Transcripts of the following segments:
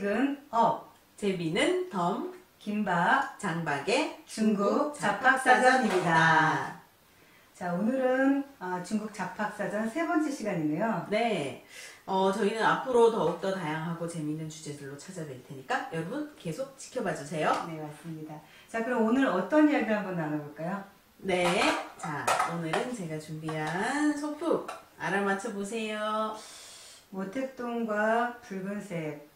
지식은 업, 재미는 덤, 김밥, 장박의 중국 잡학사전입니다. 자, 오늘은 중국 잡학사전 세 번째 시간이네요. 네, 저희는 앞으로 더욱더 다양하고 재미있는 주제들로 찾아뵐 테니까 여러분 계속 지켜봐 주세요. 네, 맞습니다. 자, 그럼 오늘 어떤 이야기를 한번 나눠볼까요? 네, 자, 오늘은 제가 준비한 소품 알아맞혀 보세요. 모택동과 붉은색,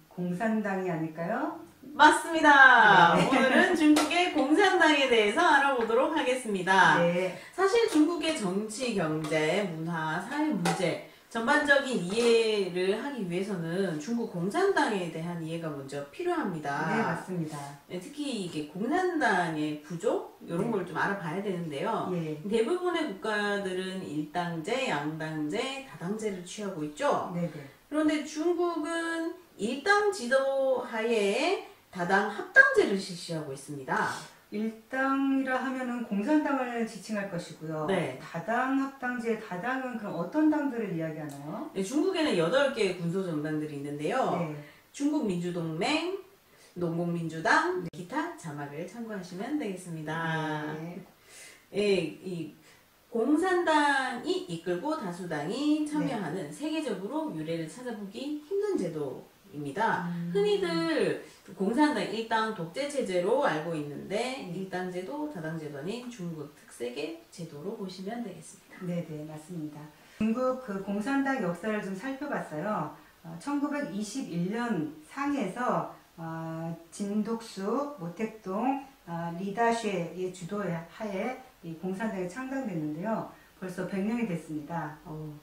공산당이 아닐까요? 맞습니다. 네. 오늘은 중국의 공산당에 대해서 알아보도록 하겠습니다. 네. 사실 중국의 정치, 경제, 문화, 사회 문제 전반적인 이해를 하기 위해서는 중국 공산당에 대한 이해가 먼저 필요합니다. 네, 맞습니다. 네, 특히 이게 공산당의 구조 이런 네. 걸 좀 알아봐야 되는데요. 예. 대부분의 국가들은 일당제, 양당제, 다당제를 취하고 있죠. 네네. 그런데 중국은 일당 지도 하에 다당 합당제를 실시하고 있습니다. 일당이라 하면은 공산당을 지칭할 것이고요. 네. 다당 합당제, 다당은 그럼 어떤 당들을 이야기하나요? 네, 중국에는 8개의 군소정당들이 있는데요. 네. 중국민주동맹, 농공민주당, 기타 자막을 참고하시면 되겠습니다. 네. 예, 이 공산당이 이끌고 다수당이 참여하는 세계적으로 유래를 찾아보기 힘든 제도입니다. 흔히들 공산당 일당 독재 체제로 알고 있는데 일당 제도, 다당 제도 아닌 중국 특색의 제도로 보시면 되겠습니다. 네네, 맞습니다. 중국 그 공산당 역사를 좀 살펴봤어요. 1921년 상해에서 진독수, 모택동, 리다쉐의 주도하에 이 공산당이 창당됐는데요. 벌써 100년이 됐습니다.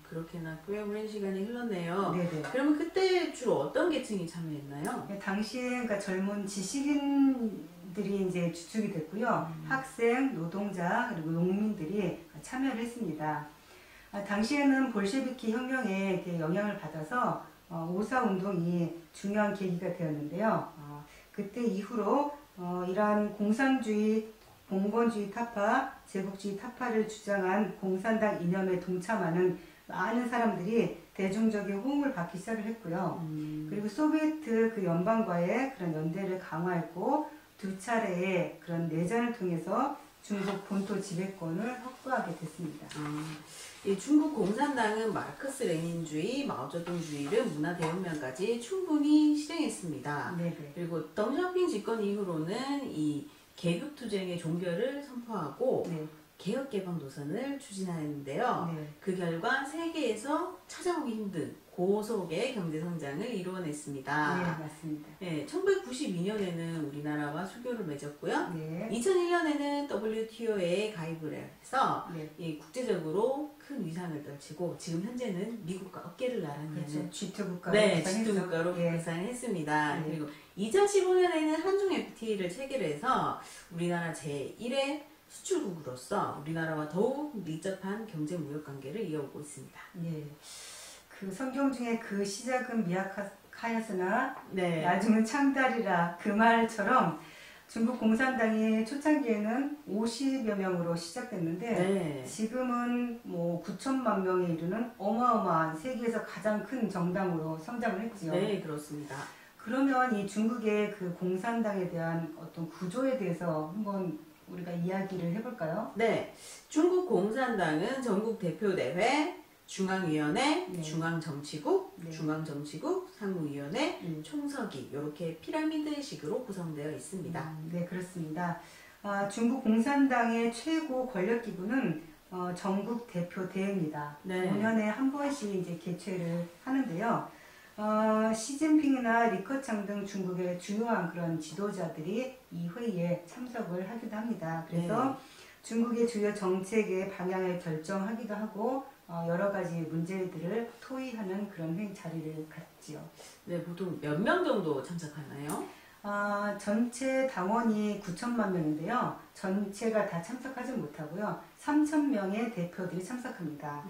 그렇게나 꽤 오랜 시간이 흘렀네요. 네네. 그러면 그때 주로 어떤 계층이 참여했나요? 당시에 그러니까 젊은 지식인들이 이제 주축이 됐고요. 학생, 노동자, 그리고 농민들이 참여를 했습니다. 당시에는 볼셰비키 혁명에 이렇게 영향을 받아서 5.4 운동이 중요한 계기가 되었는데요. 그때 이후로 이러한 공산주의, 봉건주의 타파, 제국주의 타파를 주장한 공산당 이념에 동참하는 많은 사람들이 대중적인 호응을 받기 시작을 했고요. 그리고 소비에트 그 연방과의 그런 연대를 강화했고 두 차례의 그런 내전을 통해서 중국 본토 지배권을 확보하게 됐습니다. 이 중국 공산당은 마르크스 레닌주의, 마오쩌둥주의를 문화대혁명까지 충분히 실행했습니다. 네네. 그리고 덩샤오핑 집권 이후로는 이 계급투쟁의 종결을 선포하고 네. 개혁개방 노선을 추진하였는데요. 네. 그 결과 세계에서 찾아보기 힘든 고속의 경제성장을 이루어냈습니다. 네, 맞습니다. 네, 1992년에는 우리나라와 수교를 맺었고요. 네. 2001년에는 WTO에 가입을 해서 네. 이 국제적으로 큰 위상을 떨치고 지금 현재는 미국과 어깨를 나란히 그렇죠. 하는 G2 국가로 네, 구성했죠. G2 국가로 예. 구상했습니다. 네. 그리고 2015년에는 한중 FTA를 체결해서 우리나라 제1의 수출국으로서 우리나라와 더욱 밀접한 경제 무역 관계를 이어오고 있습니다. 예. 그 성경 중에 그 시작은 미약하였으나 네. 나중은 창달이라 그 말처럼 중국 공산당이 초창기에는 50여 명으로 시작됐는데 네. 지금은 뭐 9천만 명에 이르는 어마어마한 세계에서 가장 큰 정당으로 성장을 했지요. 네, 그렇습니다. 그러면 이 중국의 그 공산당에 대한 어떤 구조에 대해서 한번 우리가 이야기를 해볼까요? 네, 중국 공산당은 전국 대표대회, 중앙위원회, 네. 중앙정치국, 네. 중앙정치국, 상무위원회, 총서기 이렇게 피라미드식으로 구성되어 있습니다. 네, 그렇습니다. 중국 공산당의 최고 권력 기구는 전국 대표대회입니다. 네. 5년에 한 번씩 이제 개최를 하는데요. 시진핑이나 리커창 등 중국의 주요한 그런 지도자들이 이 회의에 참석을 하기도 합니다. 그래서 네. 중국의 주요 정책의 방향을 결정하기도 하고 여러 가지 문제들을 토의하는 그런 회의 자리를 갖지요. 네, 보통 몇 명 정도 참석하나요? 전체 당원이 9천만 명인데요. 전체가 다 참석하지 못하고요. 3천 명의 대표들이 참석합니다.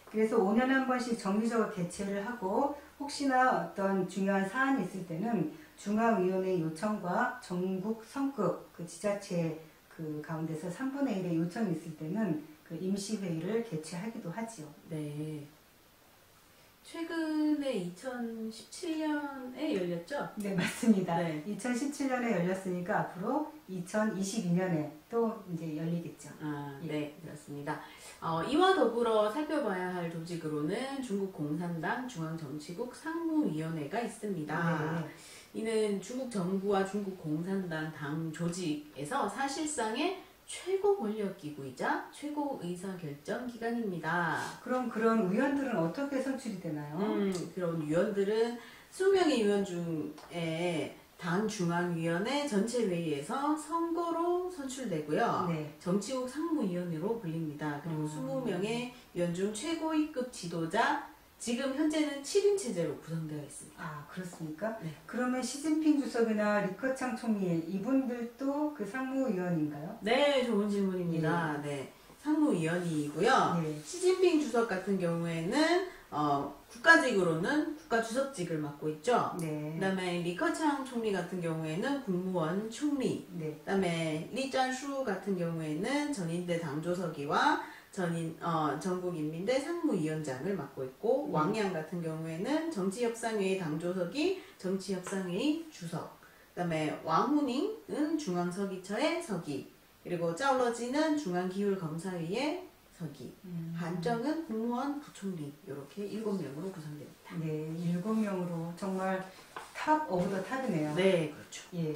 그래서 5년에 한 번씩 정기적으로 개최를 하고 혹시나 어떤 중요한 사안이 있을 때는 중앙위원회 요청과 전국 성급 그 지자체 그 가운데서 3분의 1의 요청이 있을 때는 그 임시회의를 개최하기도 하지요. 네. 최근에 2017년에 열렸죠? 네, 맞습니다. 네. 2017년에 열렸으니까 앞으로 2022년에 또 이제 열리겠죠. 아, 네, 그렇습니다. 이와 더불어 살펴봐야 할 조직으로는 중국 공산당 중앙정치국 상무위원회가 있습니다. 네. 이는 중국 정부와 중국 공산당 당 조직에서 사실상의 최고 권력기구이자 최고 의사결정 기관입니다. 그럼 그런 위원들은 어떻게 선출이 되나요? 그런 위원들은 20명의 위원 중에 당 중앙위원회 전체 회의에서 선거로 선출되고요. 네. 정치국 상무위원으로 불립니다. 그리고 20명의 위원 중 최고위급 지도자, 지금 현재는 7인 체제로 구성되어 있습니다. 아, 그렇습니까? 네. 그러면 시진핑 주석이나 리커창 총리 이분들도 그 상무위원인가요? 네, 좋은 질문입니다. 네, 상무위원이고요. 네. 시진핑 주석 같은 경우에는 국가직으로는 국가주석직을 맡고 있죠. 네. 그다음에 리커창 총리 같은 경우에는 국무원 총리. 네. 그다음에 리짠슈 같은 경우에는 전인대 당조서기와 전국인민대 상무위원장을 맡고 있고, 왕양 같은 경우에는 정치협상회의 당조서기, 정치협상회의 주석. 그다음에 왕후닝은 중앙서기처의 서기. 그리고 짜올러지는 중앙기율검사위의 서기. 한정은 국무원 부총리. 이렇게 7명으로 구성됩니다. 네, 7명으로 정말 탑 오브 더 탑이네요. 네, 그렇죠. 예.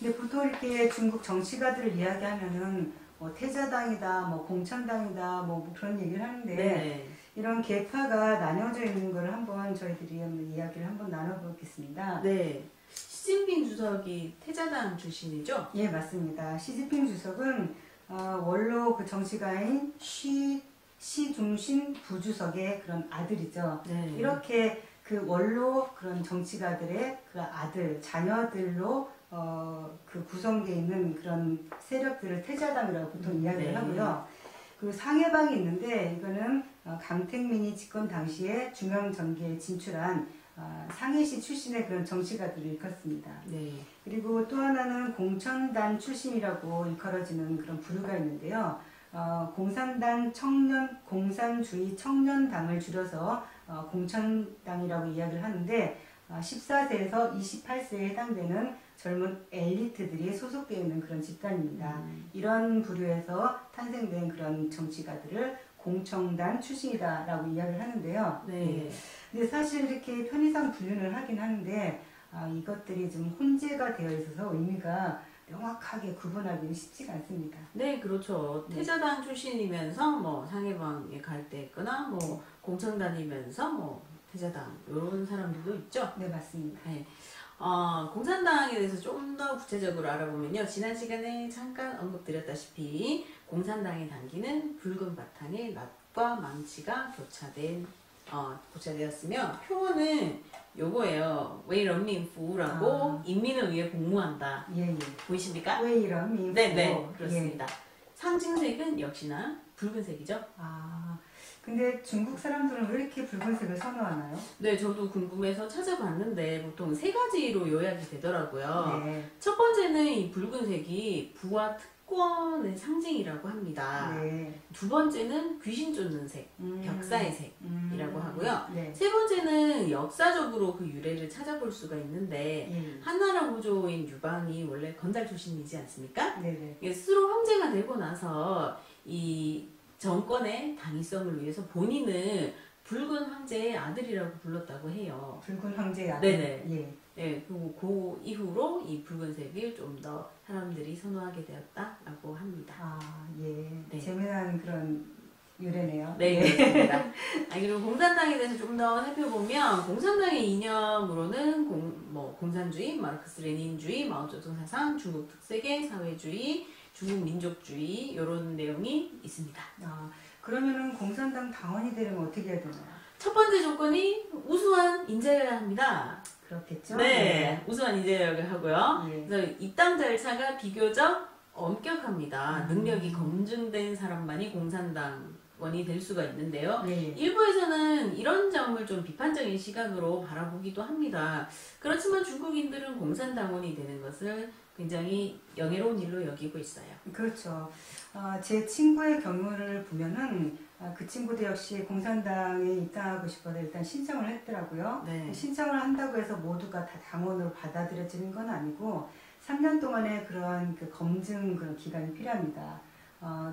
근데 보통 이렇게 중국 정치가들을 이야기하면은 뭐 태자당이다, 뭐 공산당이다, 뭐 그런 얘기를 하는데 네. 이런 계파가 나뉘어져 있는 걸 한번 저희들이 한번 이야기를 한번 나눠보겠습니다. 네. 시진핑 주석이 태자당 출신이죠? 예, 맞습니다. 시진핑 주석은 원로 그 정치가인 시중신 부주석의 그런 아들이죠. 네. 이렇게 그 원로 그런 정치가들의 그 아들, 자녀들로 그 구성되어 있는 그런 세력들을 태자당이라고 보통 이야기를 네. 하고요. 그 상해방이 있는데 이거는 강택민이 집권 당시에 중앙정계에 진출한 상해시 출신의 그런 정치가들을 일컫습니다. 네. 그리고 또 하나는 공천단 출신이라고 일컬어지는 그런 부류가 있는데요. 공산주의 청년당을 줄여서 공천당이라고 이야기를 하는데 14세에서 28세에 해당되는 젊은 엘리트들이 소속되어 있는 그런 집단입니다. 이런 부류에서 탄생된 그런 정치가들을 공청단 출신이다라고 이야기를 하는데요. 네. 근데 사실 이렇게 편의상 분류를 하긴 하는데 이것들이 좀 혼재가 되어 있어서 의미가 명확하게 구분하기는 쉽지가 않습니다. 네, 그렇죠. 네. 태자당 출신이면서 뭐 상해방에 갈 때 있거나 뭐 공청단이면서 뭐 태자당 이런 사람들도 있죠. 네, 맞습니다. 네. 공산당에 대해서 좀 더 구체적으로 알아보면요. 지난 시간에 잠깐 언급드렸다시피 공산당의 당기는 붉은 바탕에 낫과 망치가 교차되었으며 표어는 요거예요. 웨이런민푸라고 인민을 위해 복무한다. 예, 예. 보이십니까? 왜 이런 민포? 네, 그렇습니다. 상징색은 역시나 붉은색이죠. 근데 중국 사람들은 왜 이렇게 붉은색을 선호하나요? 네, 저도 궁금해서 찾아봤는데 보통 3가지로 요약이 되더라고요. 네. 첫 번째는 이 붉은색이 부와 특권의 상징이라고 합니다. 네. 두 번째는 귀신 쫓는 색, 벽사의 색이라고 하고요. 네. 세 번째는 역사적으로 그 유래를 찾아볼 수가 있는데 예. 한나라 구조인 유방이 원래 건달 출신이지 않습니까? 네네. 이게 스스로 황제가 되고 나서 이 정권의 당위성을 위해서 본인은 붉은 황제의 아들이라고 불렀다고 해요. 붉은 황제의 아들. 네네. 예. 네, 그리고 그 이후로 이 붉은색을 좀 더 사람들이 선호하게 되었다라고 합니다. 예. 네. 재미난 그런 유래네요. 네, 그렇습니다. 그리고 공산당에 대해서 좀 더 살펴보면 공산당의 이념으로는 공산주의, 마르크스 레닌주의, 마오쩌둥 사상, 중국 특색의 사회주의, 중국 민족주의 이런 내용이 있습니다. 그러면은 공산당 당원이 되려면 어떻게 해야 되나요? 첫 번째 조건이 우수한 인재여야 합니다. 그렇겠죠? 네, 우수한 인재여야 하고요. 예. 그래서 입당 절차가 비교적 엄격합니다. 능력이 검증된 사람만이 공산당 원이 될 수가 있는데요. 네. 일부에서는 이런 점을 좀 비판적인 시각으로 바라보기도 합니다. 그렇지만 중국인들은 공산당원이 되는 것을 굉장히 영예로운 일로 여기고 있어요. 그렇죠. 제 친구의 경우를 보면은 그 친구도 역시 공산당에 입당하고 싶어서 일단 신청을 했더라고요. 네. 신청을 한다고 해서 모두가 다 당원으로 받아들여지는 건 아니고 3년 동안의 그런 그 검증 그런 기간이 필요합니다.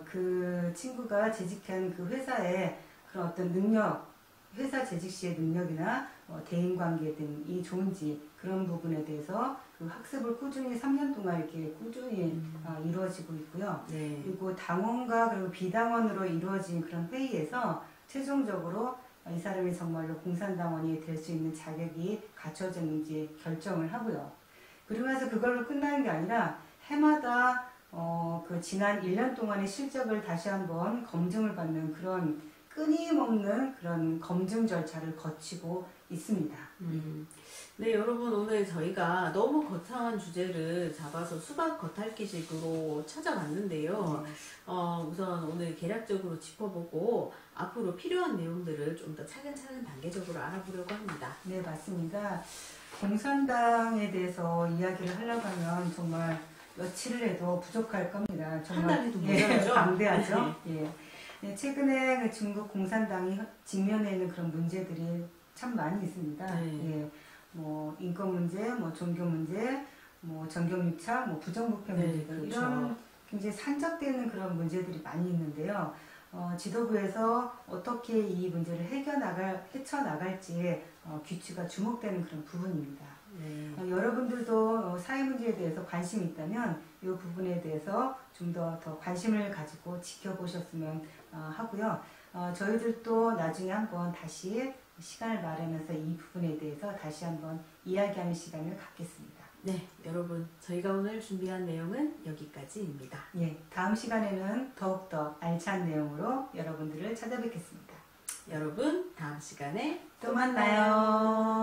그 친구가 재직한 그 회사의 그런 어떤 능력, 회사 재직 시의 능력이나 대인관계 등이 좋은지 그런 부분에 대해서 그 학습을 꾸준히 3년 동안 이렇게 꾸준히 이루어지고 있고요. 네. 그리고 당원과 그리고 비당원으로 이루어진 그런 회의에서 최종적으로 이 사람이 정말로 공산당원이 될 수 있는 자격이 갖춰졌는지 결정을 하고요. 그리고 나서 그걸로 끝나는 게 아니라 해마다 그 지난 1년 동안의 실적을 다시 한번 검증을 받는 그런 끊임없는 그런 검증 절차를 거치고 있습니다. 네, 여러분 오늘 저희가 너무 거창한 주제를 잡아서 수박 겉핥기식으로 찾아봤는데요. 우선 오늘 개략적으로 짚어보고 앞으로 필요한 내용들을 좀 더 차근차근 단계적으로 알아보려고 합니다. 네, 맞습니다. 공산당에 대해서 이야기를 하려고 하면 정말 며칠을 해도 부족할 겁니다. 정말 한 달 해도 모자라죠? 방대하죠. 예. 네, 최근에 그 중국 공산당이 직면해 있는 그런 문제들이 참 많이 있습니다. 네. 예. 뭐 인권 문제, 뭐 종교 문제, 뭐 정경유착, 뭐 부정부패 네, 문제들 그렇죠. 이런 굉장히 산적되는 그런 문제들이 많이 있는데요. 지도부에서 어떻게 이 문제를 헤쳐나갈지 귀추가 주목되는 그런 부분입니다. 네. 여러분들도 사회 문제에 대해서 관심이 있다면 이 부분에 대해서 좀 더 관심을 가지고 지켜보셨으면 하고요. 저희들도 나중에 한번 다시 시간을 마련해서 이 부분에 대해서 다시 한번 이야기하는 시간을 갖겠습니다. 네, 여러분 저희가 오늘 준비한 내용은 여기까지입니다. 예, 다음 시간에는 더욱더 알찬 내용으로 여러분들을 찾아뵙겠습니다. 여러분 다음 시간에 또 만나요.